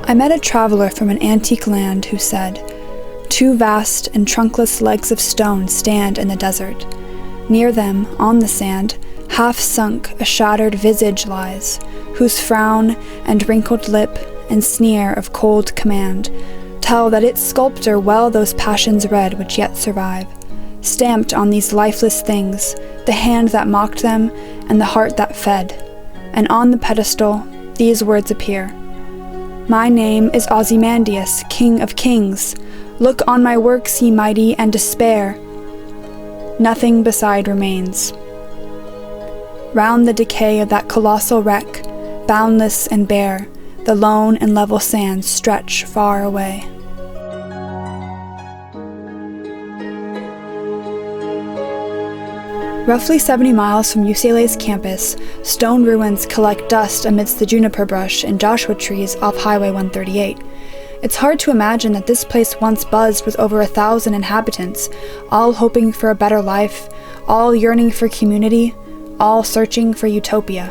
I met a traveler from an antique land who said, "Two vast and trunkless legs of stone stand in the desert. Near them, on the sand, half sunk, a shattered visage lies, whose frown and wrinkled lip and sneer of cold command tell that its sculptor well those passions read which yet survive. Stamped on these lifeless things, the hand that mocked them and the heart that fed. And on the pedestal, these words appear. My name is Ozymandias, King of Kings. Look on my works, ye mighty, and despair. Nothing beside remains. Round the decay of that colossal wreck, boundless and bare, the lone and level sands stretch far away." Roughly 70 miles from UCLA's campus, stone ruins collect dust amidst the juniper brush and Joshua trees off Highway 138. It's hard to imagine that this place once buzzed with over 1,000 inhabitants, all hoping for a better life, all yearning for community, all searching for utopia.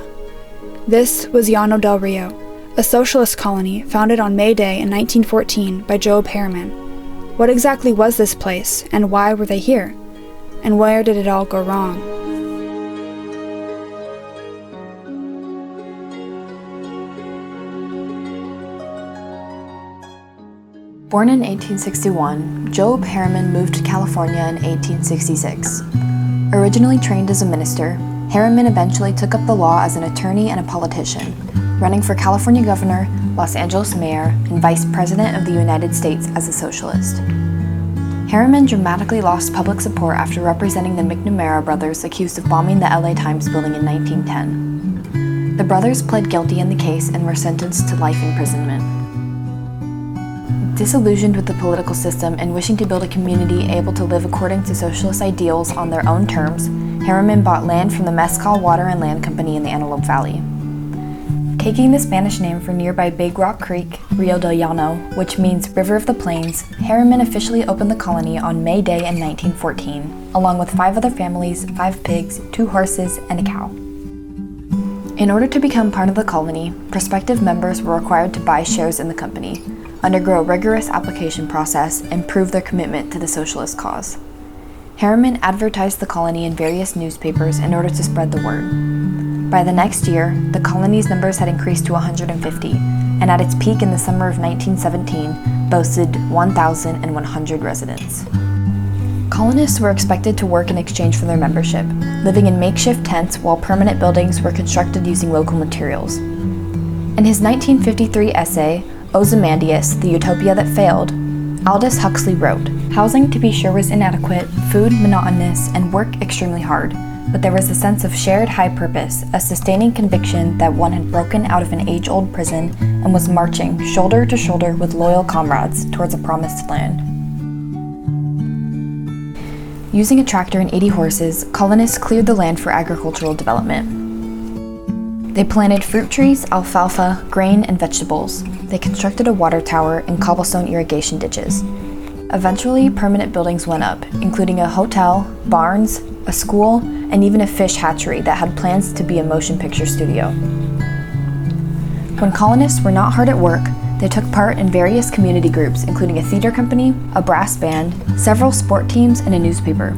This was Llano del Rio, a socialist colony founded on May Day in 1914 by Job Harriman. What exactly was this place, and why were they here? And where did it all go wrong? Born in 1861, Job Harriman moved to California in 1866. Originally trained as a minister, Harriman eventually took up the law as an attorney and a politician, running for California governor, Los Angeles mayor, and vice president of the United States as a socialist. Harriman dramatically lost public support after representing the McNamara brothers accused of bombing the LA Times building in 1910. The brothers pled guilty in the case and were sentenced to life imprisonment. Disillusioned with the political system and wishing to build a community able to live according to socialist ideals on their own terms, Harriman bought land from the Mezcal Water and Land Company in the Antelope Valley. Taking the Spanish name for nearby Big Rock Creek, Rio del Llano, which means River of the Plains, Harriman officially opened the colony on May Day in 1914, along with 5 other families, 5 pigs, 2 horses, and a cow. In order to become part of the colony, prospective members were required to buy shares in the company, undergo a rigorous application process, and prove their commitment to the socialist cause. Harriman advertised the colony in various newspapers in order to spread the word. By the next year, the colony's numbers had increased to 150, and at its peak in the summer of 1917, boasted 1,100 residents. Colonists were expected to work in exchange for their membership, living in makeshift tents while permanent buildings were constructed using local materials. In his 1953 essay, Ozymandias, the Utopia That Failed, Aldous Huxley wrote, "Housing, to be sure, was inadequate, food monotonous, and work extremely hard. But there was a sense of shared high purpose, a sustaining conviction that one had broken out of an age-old prison and was marching shoulder to shoulder with loyal comrades towards a promised land." Using a tractor and 80 horses, colonists cleared the land for agricultural development. They planted fruit trees, alfalfa, grain, and vegetables. They constructed a water tower and cobblestone irrigation ditches. Eventually, permanent buildings went up, including a hotel, barns, a school, and even a fish hatchery that had plans to be a motion picture studio. When colonists were not hard at work, they took part in various community groups, including a theater company, a brass band, several sport teams, and a newspaper.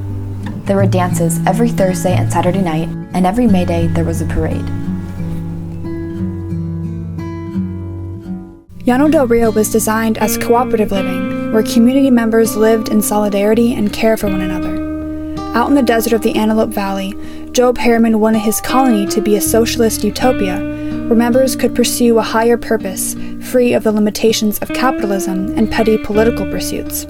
There were dances every Thursday and Saturday night, and every May Day there was a parade. Llano del Rio was designed as cooperative living, where community members lived in solidarity and care for one another. Out in the desert of the Antelope Valley, Job Harriman wanted his colony to be a socialist utopia, where members could pursue a higher purpose, free of the limitations of capitalism and petty political pursuits.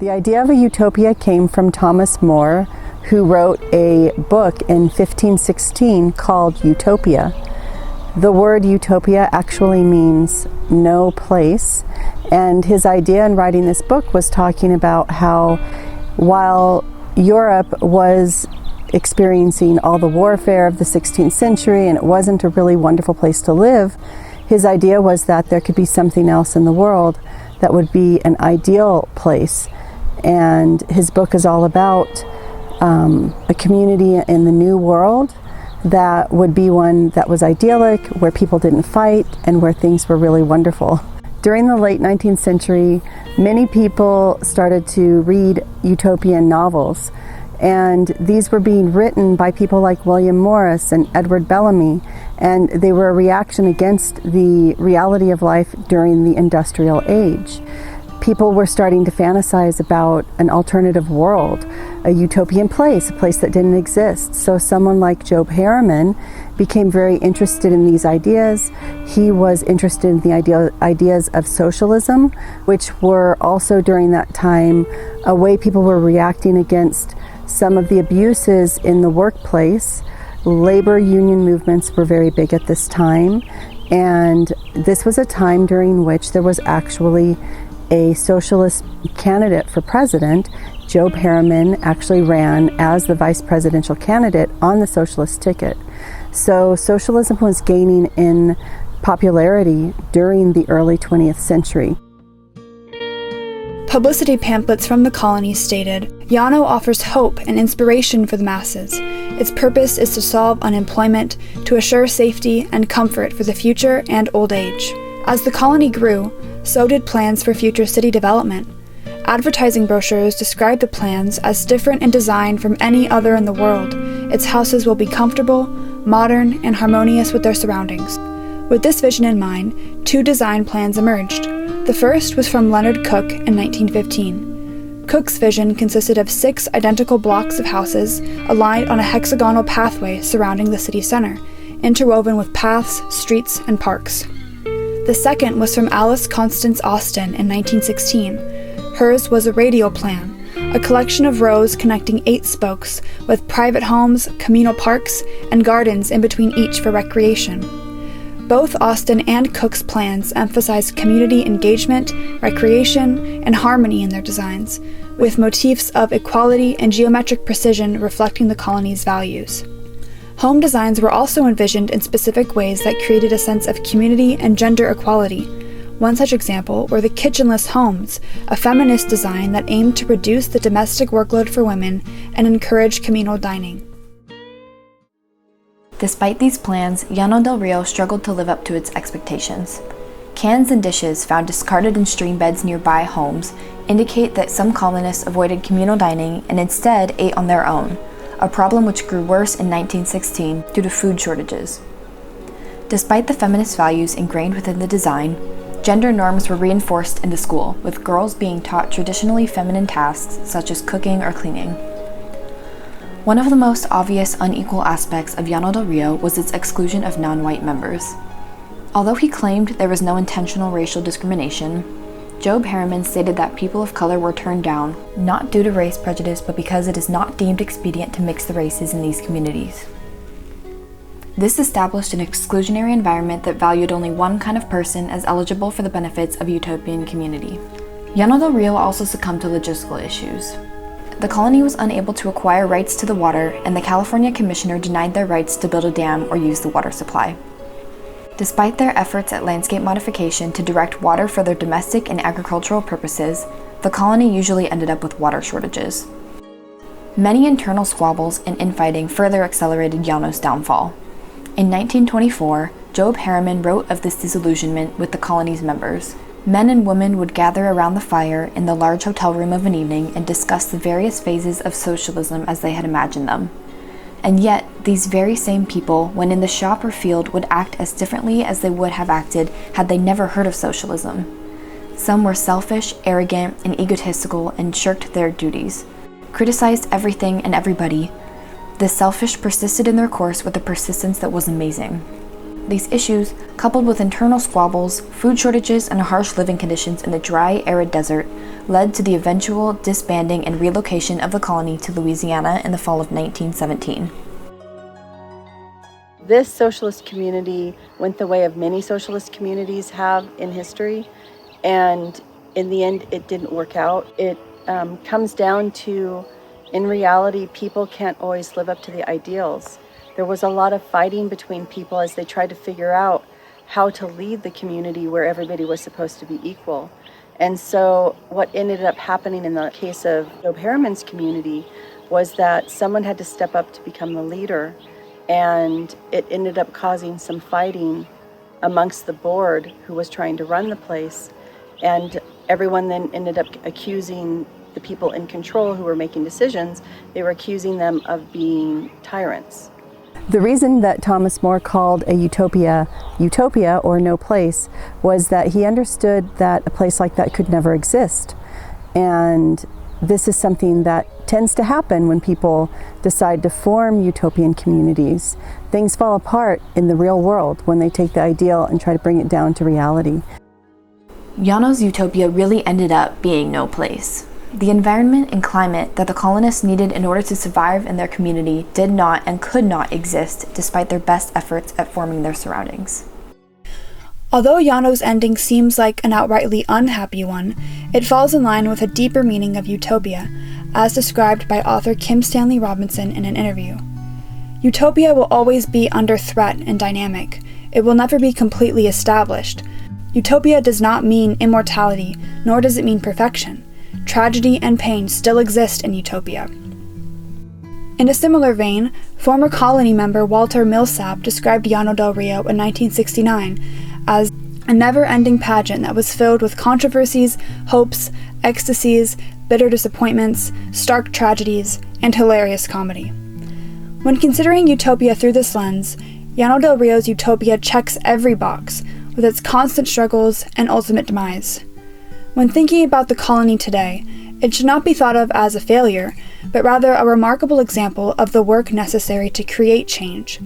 The idea of a utopia came from Thomas More, who wrote a book in 1516 called Utopia. The word utopia actually means no place, and his idea in writing this book was talking about how while Europe was experiencing all the warfare of the 16th century and it wasn't a really wonderful place to live, his idea was that there could be something else in the world that would be an ideal place. And his book is all about a community in the new world that would be one that was idyllic, where people didn't fight, and where things were really wonderful. During the late 19th century, many people started to read utopian novels, and these were being written by people like William Morris and Edward Bellamy, and they were a reaction against the reality of life during the industrial age. People were starting to fantasize about an alternative world, a utopian place, a place that didn't exist. So someone like Job Harriman became very interested in these ideas. He was interested in the ideas of socialism, which were also during that time a way people were reacting against some of the abuses in the workplace. Labor union movements were very big at this time, and this was a time during which there was actually a socialist candidate for president. Job Harriman actually ran as the vice presidential candidate on the socialist ticket. So socialism was gaining in popularity during the early 20th century. Publicity pamphlets from the colonies stated, "Llano offers hope and inspiration for the masses. Its purpose is to solve unemployment, to assure safety and comfort for the future and old age." As the colony grew, so did plans for future city development. Advertising brochures described the plans as different in design from any other in the world. Its houses will be comfortable, modern, and harmonious with their surroundings. With this vision in mind, two design plans emerged. The first was from Leonard Cook in 1915. Cook's vision consisted of 6 identical blocks of houses aligned on a hexagonal pathway surrounding the city center, interwoven with paths, streets, and parks. The second was from Alice Constance Austin in 1916. Hers was a radial plan, a collection of rows connecting 8 spokes with private homes, communal parks, and gardens in between each for recreation. Both Austin and Cook's plans emphasized community engagement, recreation, and harmony in their designs, with motifs of equality and geometric precision reflecting the colony's values. Home designs were also envisioned in specific ways that created a sense of community and gender equality. One such example were the kitchenless homes, a feminist design that aimed to reduce the domestic workload for women and encourage communal dining. Despite these plans, Llano del Rio struggled to live up to its expectations. Cans and dishes found discarded in stream beds nearby homes indicate that some colonists avoided communal dining and instead ate on their own, a problem which grew worse in 1916 due to food shortages. Despite the feminist values ingrained within the design, gender norms were reinforced in the school, with girls being taught traditionally feminine tasks such as cooking or cleaning. One of the most obvious unequal aspects of Llano del Rio was its exclusion of non-white members. Although he claimed there was no intentional racial discrimination, Job Harriman stated that people of color were turned down, not due to race prejudice, but because it is not deemed expedient to mix the races in these communities. This established an exclusionary environment that valued only one kind of person as eligible for the benefits of a utopian community. Llano del Rio also succumbed to logistical issues. The colony was unable to acquire rights to the water, and the California Commissioner denied their rights to build a dam or use the water supply. Despite their efforts at landscape modification to direct water for their domestic and agricultural purposes, the colony usually ended up with water shortages. Many internal squabbles and infighting further accelerated Llano's downfall. In 1924, Job Harriman wrote of this disillusionment with the colony's members. Men and women would gather around the fire in the large hotel room of an evening and discuss the various phases of socialism as they had imagined them. And yet, these very same people, when in the shop or field, would act as differently as they would have acted had they never heard of socialism. Some were selfish, arrogant, and egotistical and shirked their duties, criticized everything and everybody. The selfish persisted in their course with a persistence that was amazing. These issues, coupled with internal squabbles, food shortages, and harsh living conditions in the dry, arid desert, led to the eventual disbanding and relocation of the colony to Louisiana in the fall of 1917. This socialist community went the way of many socialist communities have in history, and in the end, it didn't work out. It comes down to, in reality, people can't always live up to the ideals. There was a lot of fighting between people as they tried to figure out how to lead the community where everybody was supposed to be equal. And so what ended up happening in the case of Job Harriman's community was that someone had to step up to become the leader, and it ended up causing some fighting amongst the board who was trying to run the place. And everyone then ended up accusing the people in control who were making decisions, they were accusing them of being tyrants. The reason that Thomas More called a utopia, utopia or no place, was that he understood that a place like that could never exist. And this is something that tends to happen when people decide to form utopian communities. Things fall apart in the real world when they take the ideal and try to bring it down to reality. Llano's utopia really ended up being no place. The environment and climate that the colonists needed in order to survive in their community did not and could not exist despite their best efforts at forming their surroundings. Although Llano's ending seems like an outrightly unhappy one, it falls in line with a deeper meaning of utopia, as described by author Kim Stanley Robinson in an interview. Utopia will always be under threat and dynamic. It will never be completely established. Utopia does not mean immortality, nor does it mean perfection. Tragedy and pain still exist in utopia. In a similar vein, former colony member Walter Millsap described Llano del Rio in 1969 as a never-ending pageant that was filled with controversies, hopes, ecstasies, bitter disappointments, stark tragedies, and hilarious comedy. When considering utopia through this lens, Llano del Rio's utopia checks every box, with its constant struggles and ultimate demise. When thinking about the colony today, it should not be thought of as a failure, but rather a remarkable example of the work necessary to create change.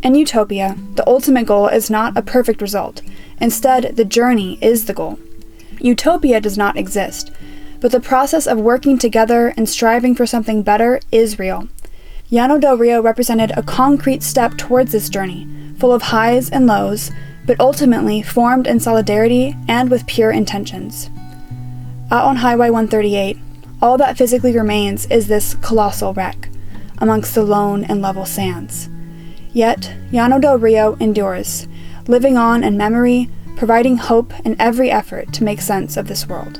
In utopia, the ultimate goal is not a perfect result. Instead, the journey is the goal. Utopia does not exist, but the process of working together and striving for something better is real. Llano del Rio represented a concrete step towards this journey, full of highs and lows, but ultimately formed in solidarity and with pure intentions. Out on Highway 138, all that physically remains is this colossal wreck, amongst the lone and level sands. Yet, Llano del Rio endures, living on in memory, providing hope in every effort to make sense of this world.